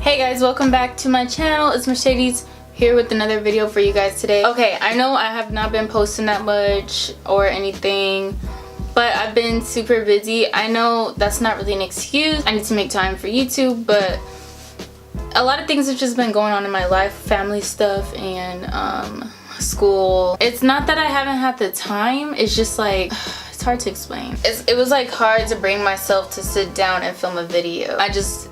Hey guys, welcome back to my channel. It's Mercedes here with another video for you guys today. Okay, I know I have not been posting that much or anything, but I've been super busy. I know that's not really an excuse. I need to make time for YouTube, but a lot of things have just been going on in my life, family stuff and school. It's not that I haven't had the time, it's just like it's hard to explain. It was like hard to bring myself to sit down and film a video. I just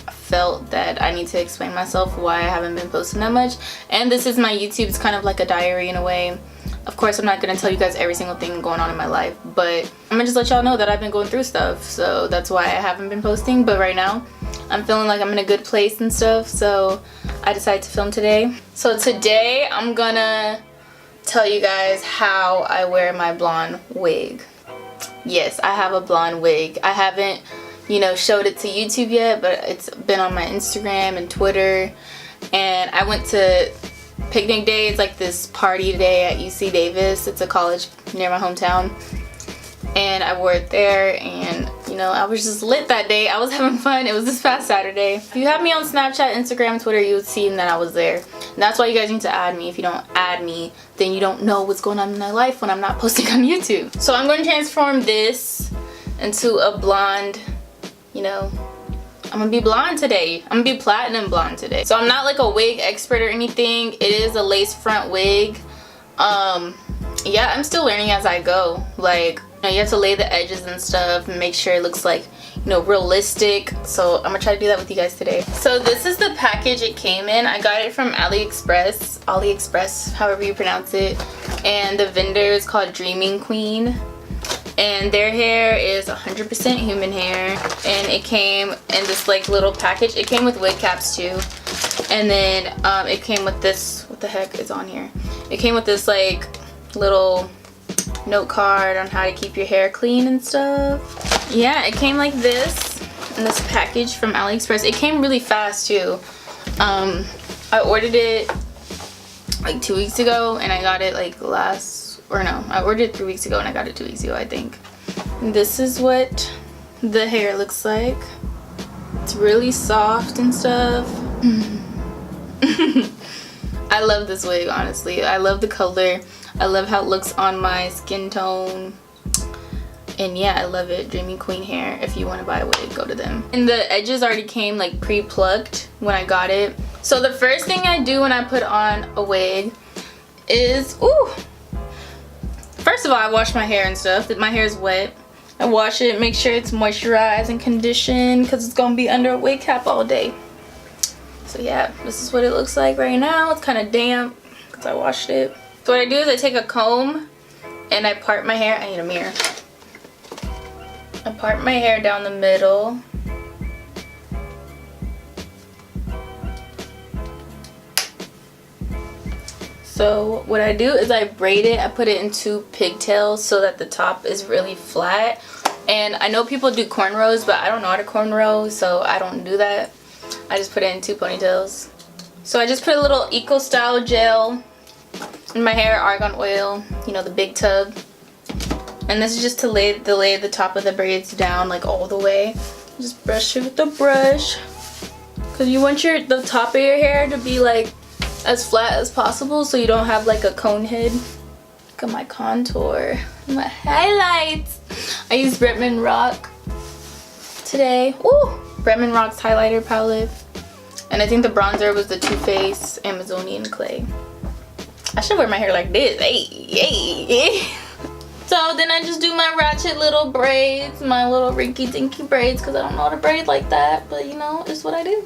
felt that I need to explain myself why I haven't been posting that much, and this is my YouTube. It's kind of like a diary in a way. Of course I'm not gonna tell you guys every single thing going on in my life, but I'm gonna just let y'all know that I've been going through stuff, so that's why I haven't been posting. But right now I'm feeling like I'm in a good place and stuff, so I decided to film today. So today I'm gonna tell you guys how I wear my blonde wig. Yes, I have a blonde wig. I haven't showed it to YouTube yet, but it's been on my Instagram and Twitter. And I went to picnic day. It's like this party today at UC Davis. It's a college near my hometown, and I wore it there, and I was just lit that day. I was having fun. It was this past Saturday. If you have me on Snapchat, Instagram, Twitter, you would see that I was there. And that's why you guys need to add me. If you don't add me, then you don't know what's going on in my life when I'm not posting on YouTube. So I'm going to transform this into a blonde. I'm gonna be blonde today. I'm gonna be platinum blonde today. So I'm not like a wig expert or anything. It is a lace front wig. Yeah, I'm still learning as I go. Like, you have to lay the edges and stuff and make sure it looks like, realistic. So I'm gonna try to do that with you guys today. So this is the package it came in. I got it from AliExpress, however you pronounce it. And the vendor is called Dreaming Queen. And their hair is 100% human hair, and it came in this like little package. It came with wig caps too, and then it came with this. What the heck is on here? It came with this like little note card on how to keep your hair clean and stuff. Yeah, it came like this in this package from AliExpress. It came really fast too. I ordered it like 2 weeks ago, and I got it like I ordered it 3 weeks ago and I got it 2 weeks ago, I think. And this is what the hair looks like. It's really soft and stuff. I love this wig, honestly. I love the color. I love how it looks on my skin tone. And yeah, I love it. Dreamy Queen hair. If you want to buy a wig, go to them. And the edges already came like pre-plucked when I got it. So the first thing I do when I put on a wig is, first of all, I wash my hair and stuff. My hair is wet. I wash it, make sure it's moisturized and conditioned, because it's going to be under a wig cap all day. So yeah, this is what it looks like right now. It's kind of damp because I washed it. So what I do is I take a comb and I part my hair. I need a mirror. I part my hair down the middle. So what I do is I braid it. I put it in 2 pigtails so that the top is really flat. And I know people do cornrows, but I don't know how to cornrow, so I don't do that. I just put it in 2 ponytails. So I just put a little Eco Style gel in my hair, argan oil, the big tub. And this is just to lay the top of the braids down like all the way. Just brush it with the brush, because you want the top of your hair to be like as flat as possible, so you don't have like a cone head. Look at my contour, my highlights. I used Bretman Rock today. Ooh, Bretman Rock's highlighter palette, and I think the bronzer was the Too Faced Amazonian Clay. I should wear my hair like this. Hey. So then I just do my ratchet little braids, my little rinky dinky braids, because I don't know how to braid like that, but it's what I do.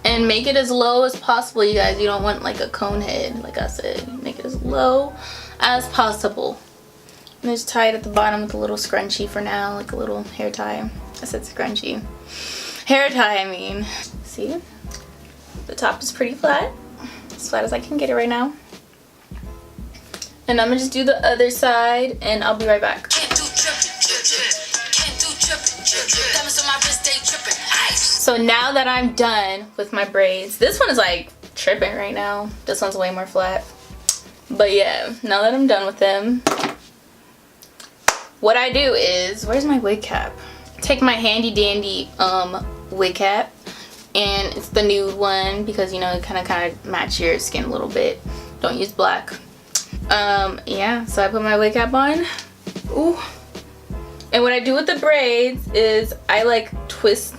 And make it as low as possible, you guys. You don't want like a cone head, like I said. Make it as low as possible. And just tie it at the bottom with a little scrunchie for now, like a little hair tie. I said scrunchie. Hair tie, I mean. See? The top is pretty flat. As flat as I can get it right now. And I'm gonna just do the other side, and I'll be right back. So now that I'm done with my braids, this one is like tripping right now. This one's way more flat. But yeah, now that I'm done with them, what I do is, where's my wig cap? take my handy dandy wig cap, and it's the nude one because you know it kind of match your skin a little bit. Don't use black. Yeah, so I put my wig cap on. Ooh. And what I do with the braids is I like twist,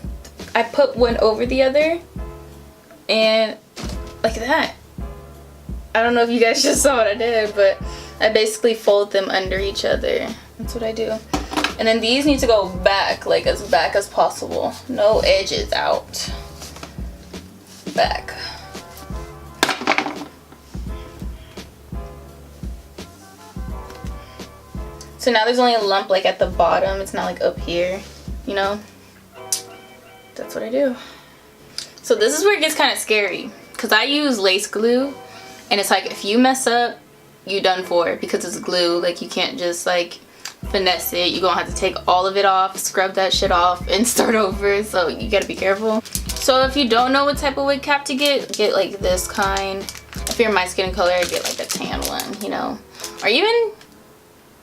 I put one over the other and like that. I don't know if you guys just saw what I did, but I basically fold them under each other. That's what I do. And then these need to go back, like as back as possible. No edges out. Back. So now there's only a lump like at the bottom. It's not like up here, you know? That's what I do. So this is where it gets kind of scary because I use lace glue, and it's like if you mess up, you done for because it's glue. Like you can't just like finesse it. You're gonna have to take all of it off, scrub that shit off, and start over. So you gotta be careful. So if you don't know what type of wig cap to get like this kind. If you're my skin color, get like a tan one, you know? Or even,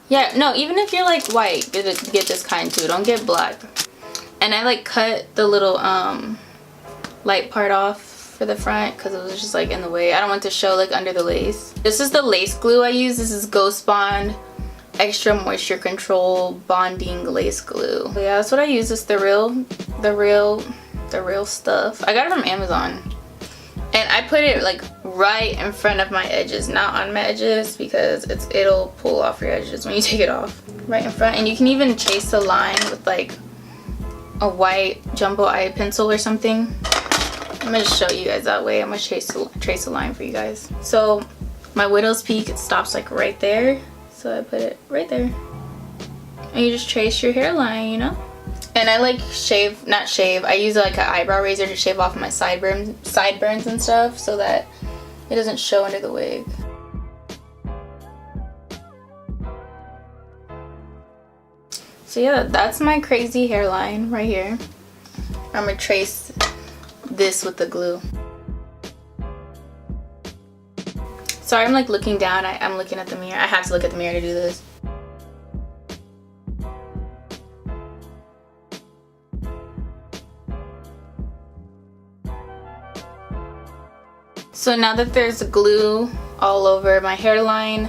yeah, no, even if you're like white, get this kind too. Don't get black. And I like cut the little light part off for the front because it was just like in the way. I don't want to show like under the lace. This is the lace glue I use. This is Ghost Bond Extra Moisture Control Bonding Lace Glue. So yeah, that's what I use. It's the real stuff. I got it from Amazon. And I put it like right in front of my edges, not on my edges, because it'll pull off your edges when you take it off. Right in front. And you can even chase the line with like a white jumbo eye pencil or something. I'm gonna show you guys that way. I'm gonna trace a line for you guys. So my widow's peak, it stops like right there. So I put it right there. And you just trace your hairline, you know? And I like I use like an eyebrow razor to shave off my sideburns and stuff so that it doesn't show under the wig. So yeah, that's my crazy hairline right here. I'm gonna trace this with the glue. Sorry, I'm like looking down. I'm looking at the mirror. I have to look at the mirror to do this. So now that there's glue all over my hairline,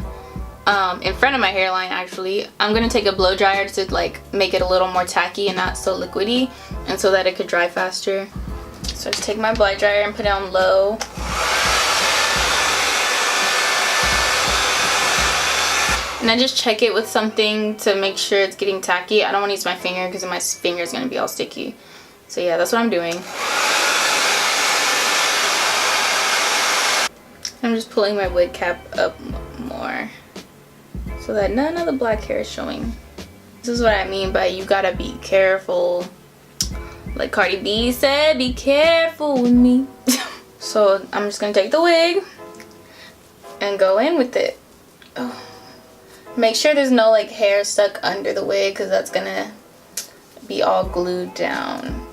in front of my hairline actually, I'm gonna take a blow dryer to like make it a little more tacky and not so liquidy, and so that it could dry faster. So I just take my blow dryer and put it on low. And I just check it with something to make sure it's getting tacky. I don't want to use my finger because my finger is gonna be all sticky. So yeah, that's what I'm doing. I'm just pulling my wig cap up more so that none of the black hair is showing. This is what I mean by you gotta be careful. Like Cardi B said, be careful with me. So I'm just gonna take the wig and go in with it. Oh. Make sure there's no like hair stuck under the wig because that's gonna be all glued down.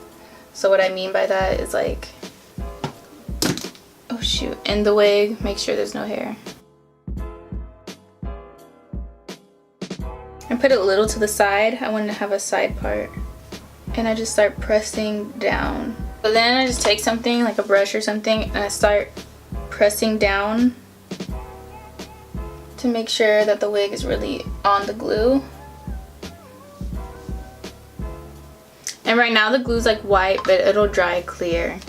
So what I mean by that is like, oh shoot, in the wig, make sure there's no hair. I put it a little to the side. I wanted to have a side part. And I just start pressing down. But then I just take something like a brush or something and I start pressing down to make sure that the wig is really on the glue. And right now the glue's like white, but it'll dry clear.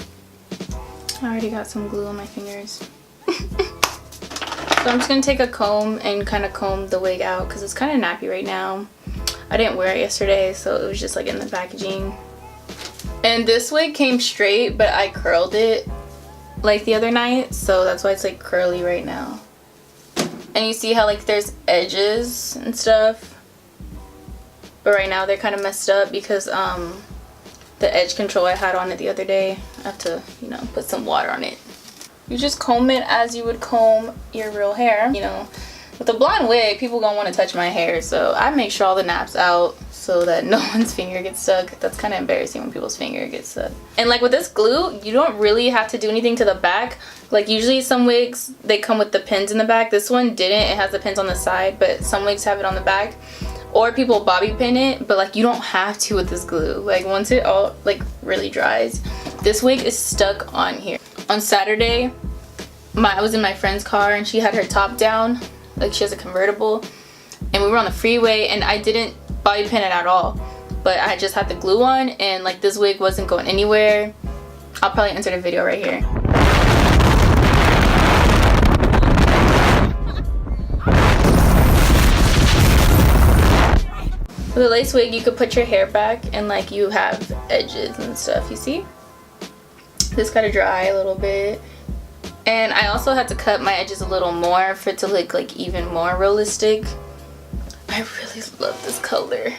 I already got some glue on my fingers. So I'm just gonna take a comb and kind of comb the wig out because it's kind of nappy right now. I didn't wear it yesterday, so it was just like in the packaging. And this wig came straight, but I curled it like the other night, so that's why it's like curly right now. And you see how like there's edges and stuff, but right now they're kind of messed up because the edge control I had on it the other day, I have to, you know, put some water on it. You just comb it as you would comb your real hair. You know, with a blonde wig, people gonna want to touch my hair, so I make sure all the naps out so that no one's finger gets stuck. That's kind of embarrassing when people's finger gets stuck. And like with this glue, you don't really have to do anything to the back. Like usually some wigs, they come with the pins in the back. This one didn't. It has the pins on the side, but some wigs have it on the back. or people bobby pin it, but like you don't have to with this glue. Like once it all like really dries, this wig is stuck on here. On Saturday, I was in my friend's car and she had her top down, like she has a convertible, and we were on the freeway and I didn't bobby pin it at all, but I just had the glue on and like this wig wasn't going anywhere. I'll probably insert a video right here. With a lace wig, you could put your hair back and like you have edges and stuff, you see? This gotta dry a little bit. And I also had to cut my edges a little more for it to look like even more realistic. I really love this color.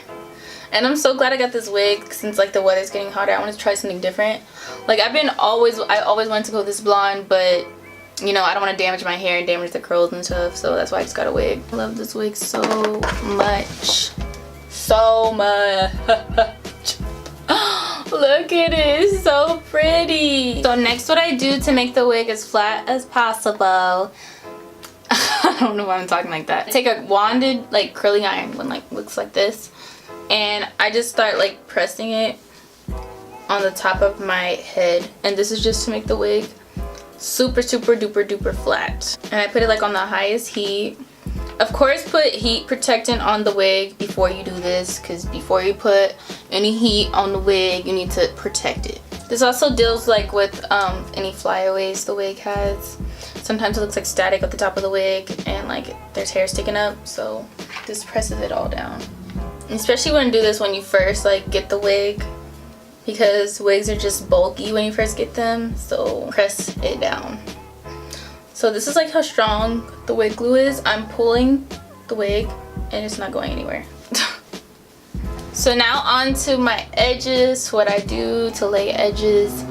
And I'm so glad I got this wig since like the weather's getting hotter. I want to try something different. Like I always wanted to go this blonde, but you know, I don't want to damage my hair and damage the curls and stuff, so that's why I just got a wig. I love this wig so much. So much. Look at it, it's so pretty. So next, what I do to make the wig as flat as possible, I don't know why I'm talking like that. I take a wanded like curling iron, one like looks like this, and I just start like pressing it on the top of my head, and this is just to make the wig super duper duper flat. And I put it like on the highest heat. Of course, put heat protectant on the wig before you do this, because before you put any heat on the wig, you need to protect it. This also deals like with any flyaways the wig has. Sometimes it looks like static at the top of the wig and like there's hair sticking up, so this presses it all down. And especially when you do this when you first like get the wig, because wigs are just bulky when you first get them, so press it down. So this is like how strong the wig glue is. I'm pulling the wig and it's not going anywhere. So now on to my edges, what I do to lay edges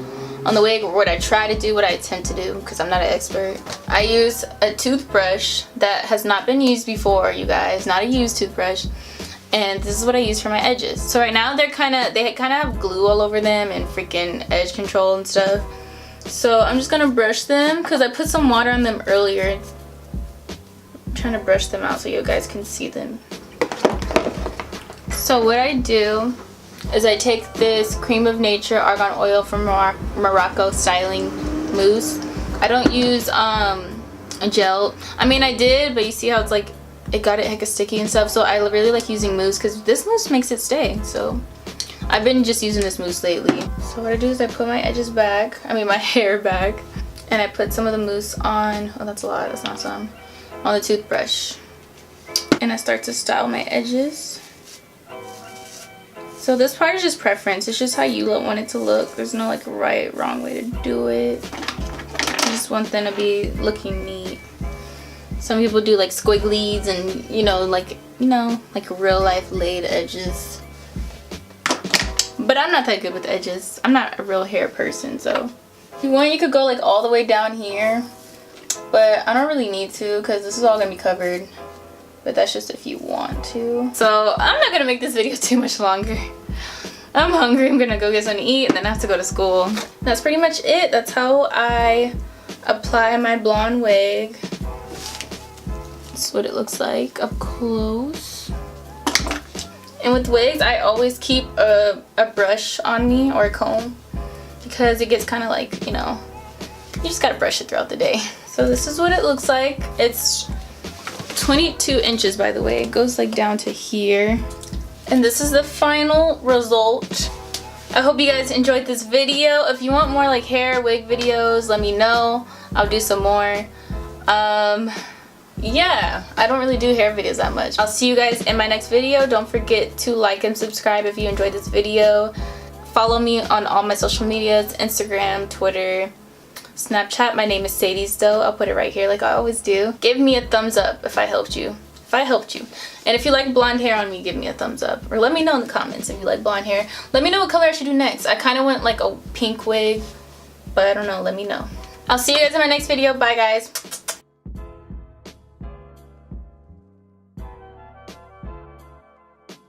on the wig, or what I try to do, what I attempt to do, because I'm not an expert. I use a toothbrush that has not been used before, you guys, not a used toothbrush. And this is what I use for my edges. So right now they kind of have glue all over them and freaking edge control and stuff. So I'm just gonna brush them because I put some water on them earlier. I'm trying to brush them out so you guys can see them. So what I do is I take this Cream of Nature Argan Oil from Morocco styling mousse. I don't use a gel. I mean I did, but you see how it's like it got it hecka sticky and stuff. So I really like using mousse because this mousse makes it stay. So I've been just using this mousse lately. So what I do is I put my edges back, my hair back, and I put some of the mousse on, oh that's a lot, that's not some, on the toothbrush. And I start to style my edges. So this part is just preference, it's just how you want it to look. There's no like right, wrong way to do it. I just want them to be looking neat. Some people do like squigglies and like real life laid edges. But I'm not that good with edges. I'm not a real hair person, so if you want you could go like all the way down here, but I don't really need to because this is all gonna be covered. But that's just if you want to. So I'm not gonna make this video too much longer. I'm hungry, I'm gonna go get something to eat and then I have to go to school. That's pretty much it. That's how I apply my blonde wig. That's what it looks like up close. And with wigs, I always keep a brush on me or a comb because it gets kind of like, you just gotta brush it throughout the day. So this is what it looks like. It's 22 inches, by the way. It goes like down to here. And this is the final result. I hope you guys enjoyed this video. If you want more like hair wig videos, let me know. I'll do some more. Yeah, I don't really do hair videos that much. I'll see you guys in my next video. Don't forget to like and subscribe if you enjoyed this video. Follow me on all my social medias, Instagram, Twitter, Snapchat. My name is Sadie Stowe. I'll put it right here like I always do. Give me a thumbs up if I helped you. And if you like blonde hair on me, give me a thumbs up. Or let me know in the comments if you like blonde hair. Let me know what color I should do next. I kind of went like a pink wig, but I don't know. Let me know. I'll see you guys in my next video. Bye, guys.